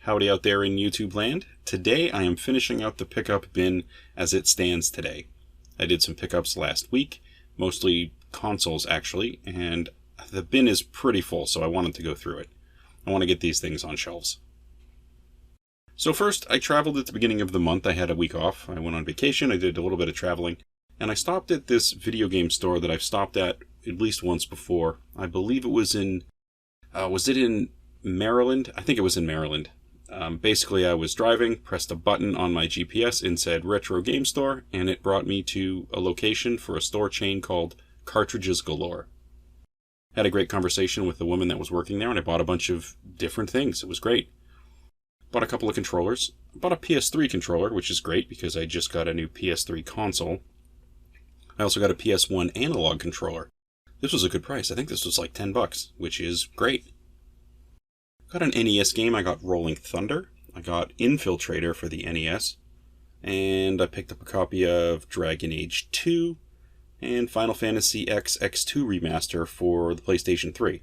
Howdy out there in YouTube land. Today I am finishing out the pickup bin as it stands today. I did some pickups last week, mostly consoles actually, and the bin is pretty full, so I wanted to go through it. I want to get these things on shelves. So first, I traveled at the beginning of the month. I had a week off. I went on vacation, I did a little bit of traveling, and I stopped at this video game store that I've stopped at least once before. I believe it was in, was it in Maryland? I think it was in Maryland. Basically, I was driving, pressed a button on my GPS and said Retro Game Store, and it brought me to a location for a store chain called Cartridges Galore. Had a great conversation with the woman that was working there, and I bought a bunch of different things. It was great. Bought a couple of controllers. Bought a PS3 controller, which is great because I just got a new PS3 console. I also got a PS1 analog controller. This was a good price. I think this was like $10, which is great. Got an NES game. I got Rolling Thunder. I got Infiltrator for the NES. And I picked up a copy of Dragon Age 2 and Final Fantasy X X2 Remaster for the PlayStation 3.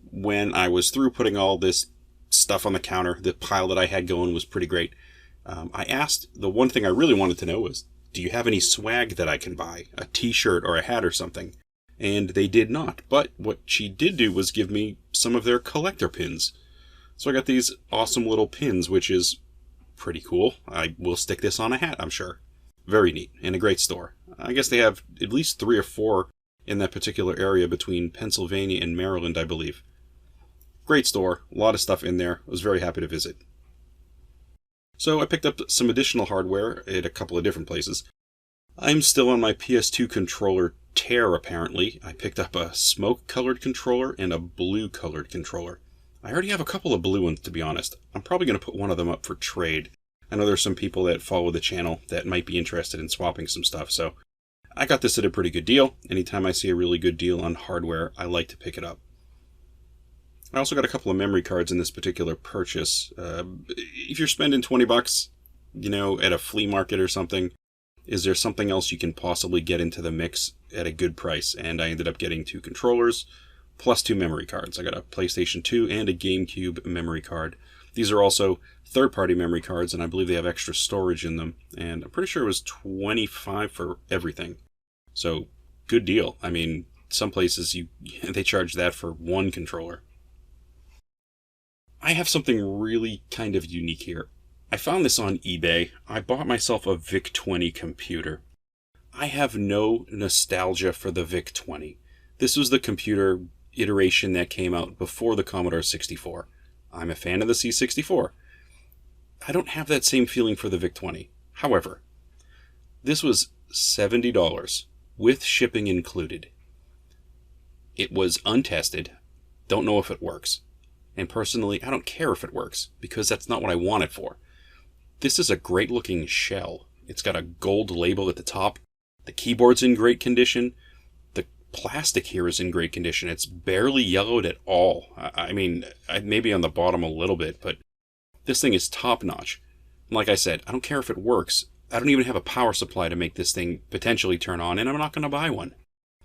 When I was through putting all this stuff on the counter, the pile that I had going was pretty great. I asked, the one thing I really wanted to know was, do you have any swag that I can buy? A t-shirt or a hat or something? And they did not. But what she did do was give me some of their collector pins. So I got these awesome little pins, which is pretty cool. I will stick this on a hat, I'm sure. Very neat, and a great store. I guess they have at least 3 or 4 in that particular area between Pennsylvania and Maryland, I believe. Great store, a lot of stuff in there. I was very happy to visit. So I picked up some additional hardware at a couple of different places. I'm still on my PS2 controller tear, apparently. I picked up a smoke-colored controller and a blue-colored controller. I already have a couple of blue ones, to be honest. I'm probably going to put one of them up for trade. I know there's some people that follow the channel that might be interested in swapping some stuff, so I got this at a pretty good deal. Anytime I see a really good deal on hardware, I like to pick it up. I also got a couple of memory cards in this particular purchase. If you're spending $20, at a flea market or something, is there something else you can possibly get into the mix at a good price? And I ended up getting 2 controllers plus 2 memory cards. I got a PlayStation 2 and a GameCube memory card. These are also third-party memory cards, and I believe they have extra storage in them. And I'm pretty sure it was $25 for everything. So, good deal. I mean, some places they charge that for one controller. I have something really kind of unique here. I found this on eBay. I bought myself a VIC-20 computer. I have no nostalgia for the VIC-20. This was the computer iteration that came out before the Commodore 64. I'm a fan of the C64. I don't have that same feeling for the VIC-20. However, this was $70 with shipping included. It was untested. Don't know if it works. And personally, I don't care if it works, because that's not what I want it for. This is a great looking shell. It's got a gold label at the top. The keyboard's in great condition. The plastic here is in great condition. It's barely yellowed at all. I mean, maybe on the bottom a little bit, but this thing is top notch. Like I said, I don't care if it works. I don't even have a power supply to make this thing potentially turn on, and I'm not going to buy one,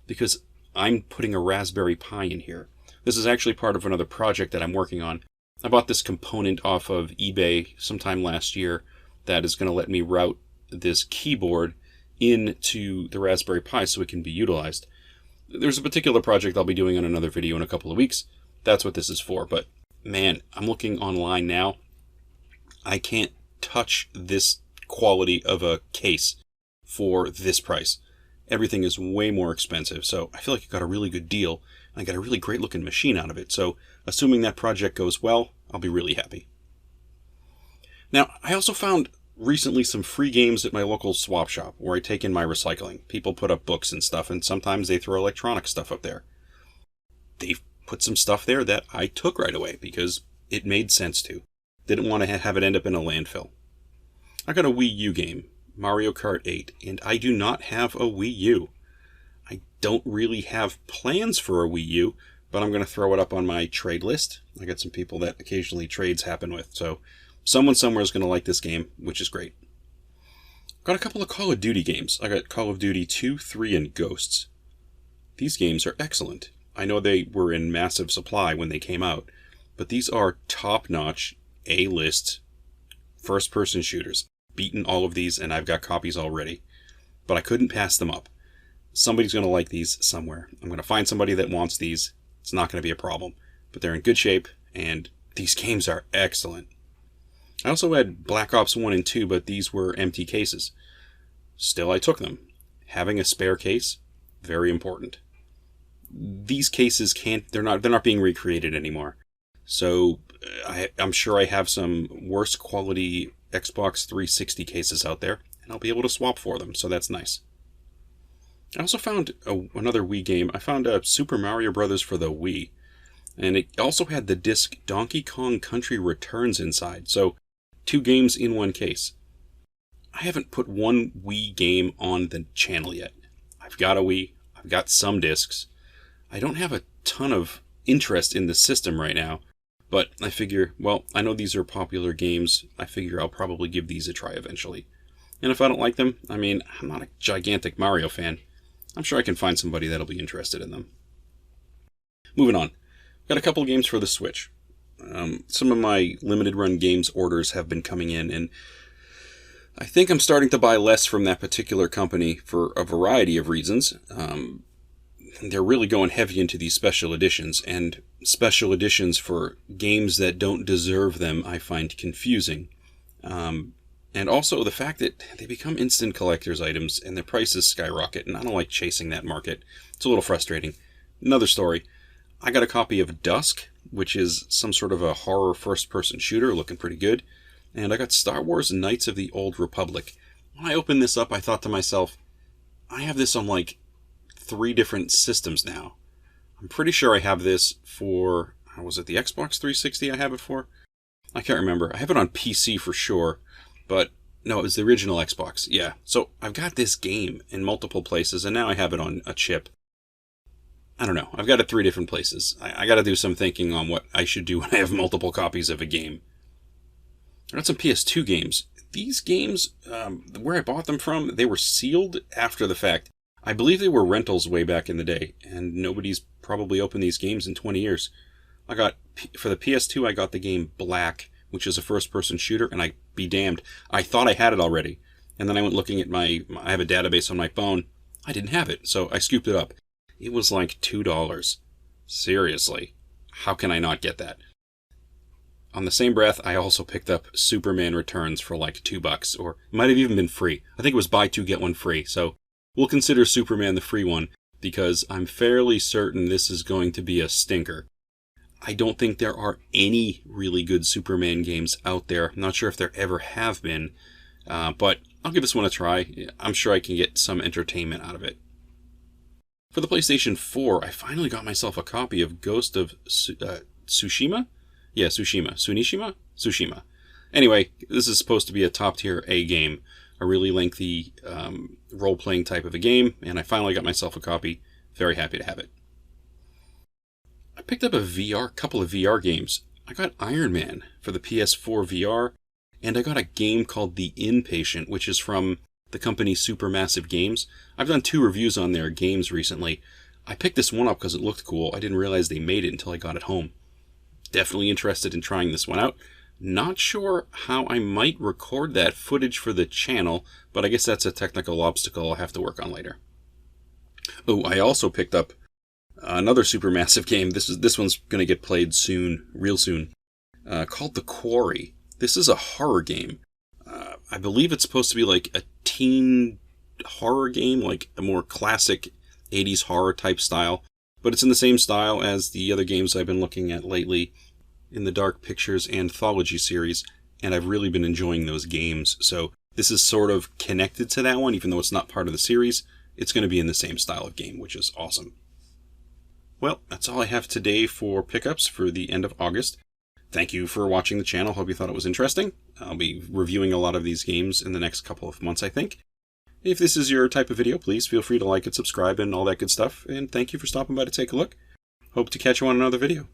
because I'm putting a Raspberry Pi in here. This is actually part of another project that I'm working on. I bought this component off of eBay sometime last year that is going to let me route this keyboard into the Raspberry Pi so it can be utilized. There's a particular project I'll be doing on another video in a couple of weeks. That's what this is for. But man, I'm looking online now. I can't touch this quality of a case for this price. Everything is way more expensive, so I feel like I got a really good deal. I got a really great looking machine out of it, so assuming that project goes well, I'll be really happy. Now, I also found recently some free games at my local swap shop where I take in my recycling. People put up books and stuff, and sometimes they throw electronic stuff up there. They've put some stuff there that I took right away because it made sense to. Didn't want to have it end up in a landfill. I got a Wii U game, Mario Kart 8, and I do not have a Wii U. I don't really have plans for a Wii U, but I'm going to throw it up on my trade list. I got some people that occasionally trades happen with, so someone somewhere is going to like this game, which is great. Got a couple of Call of Duty games. I got Call of Duty 2, 3, and Ghosts. These games are excellent. I know they were in massive supply when they came out, but these are top-notch, A-list first-person shooters. Beaten all of these, and I've got copies already. But I couldn't pass them up. Somebody's going to like these somewhere. I'm going to find somebody that wants these. It's not going to be a problem. But they're in good shape, and these games are excellent. I also had Black Ops 1 and 2, but these were empty cases. Still, I took them. Having a spare case, very important. These cases they're not being recreated anymore. So I'm sure I have some worse quality Xbox 360 cases out there, and I'll be able to swap for them, so that's nice. I also found another Wii game. I found Super Mario Bros. For the Wii, and it also had the disc Donkey Kong Country Returns inside, so 2 games in one case. I haven't put one Wii game on the channel yet. I've got a Wii, I've got some discs. I don't have a ton of interest in the system right now, but I figure, well, I know these are popular games. I figure I'll probably give these a try eventually. And if I don't like them, I mean, I'm not a gigantic Mario fan. I'm sure I can find somebody that'll be interested in them. Moving on. Got a couple of games for the Switch. Some of my limited run games orders have been coming in, and I think I'm starting to buy less from that particular company for a variety of reasons. They're really going heavy into these special editions, and special editions for games that don't deserve them I find confusing. And also the fact that they become instant collector's items and their prices skyrocket, and I don't like chasing that market. It's a little frustrating. Another story. I got a copy of Dusk, which is some sort of a horror first-person shooter, looking pretty good. And I got Star Wars Knights of the Old Republic. When I opened this up, I thought to myself, I have this on like 3 different systems now. I'm pretty sure I have this for, was it the Xbox 360 I have it for? I can't remember. I have it on PC for sure, but no, it was the original Xbox. Yeah, so I've got this game in multiple places, and now I have it on a chip. I don't know. I've got it 3 different places. I got to do some thinking on what I should do when I have multiple copies of a game. I got some PS2 games. These games, where I bought them from, they were sealed after the fact. I believe they were rentals way back in the day, and nobody's probably opened these games in 20 years. For the PS2, I got the game Black, which is a first-person shooter, and I be damned, I thought I had it already. And then I went looking at I have a database on my phone. I didn't have it, so I scooped it up. It was like $2. Seriously. How can I not get that? On the same breath, I also picked up Superman Returns for like $2, or it might have even been free. I think it was buy 2, get 1 free, so we'll consider Superman the free one, because I'm fairly certain this is going to be a stinker. I don't think there are any really good Superman games out there. I'm not sure if there ever have been, but I'll give this one a try. I'm sure I can get some entertainment out of it. For the PlayStation 4, I finally got myself a copy of Ghost of Tsushima? Yeah, Tsushima. Anyway, this is supposed to be a top-tier A game, a really lengthy role-playing type of a game, and I finally got myself a copy. Very happy to have it. I picked up a couple of VR games. I got Iron Man for the PS4 VR, and I got a game called The Inpatient, which is from the company Supermassive Games. I've done 2 reviews on their games recently. I picked this one up because it looked cool. I didn't realize they made it until I got it home. Definitely interested in trying this one out. Not sure how I might record that footage for the channel, but I guess that's a technical obstacle I'll have to work on later. Oh, I also picked up another Supermassive game. This one's going to get played soon, real soon, called The Quarry. This is a horror game. I believe it's supposed to be like a teen horror game, like a more classic 80s horror type style, but it's in the same style as the other games I've been looking at lately in the Dark Pictures Anthology series, and I've really been enjoying those games, so this is sort of connected to that one, even though it's not part of the series. It's going to be in the same style of game, which is awesome. Well, that's all I have today for pickups for the end of August. Thank you for watching the channel. Hope you thought it was interesting. I'll be reviewing a lot of these games in the next couple of months, I think. If this is your type of video, please feel free to like and subscribe and all that good stuff. And thank you for stopping by to take a look. Hope to catch you on another video.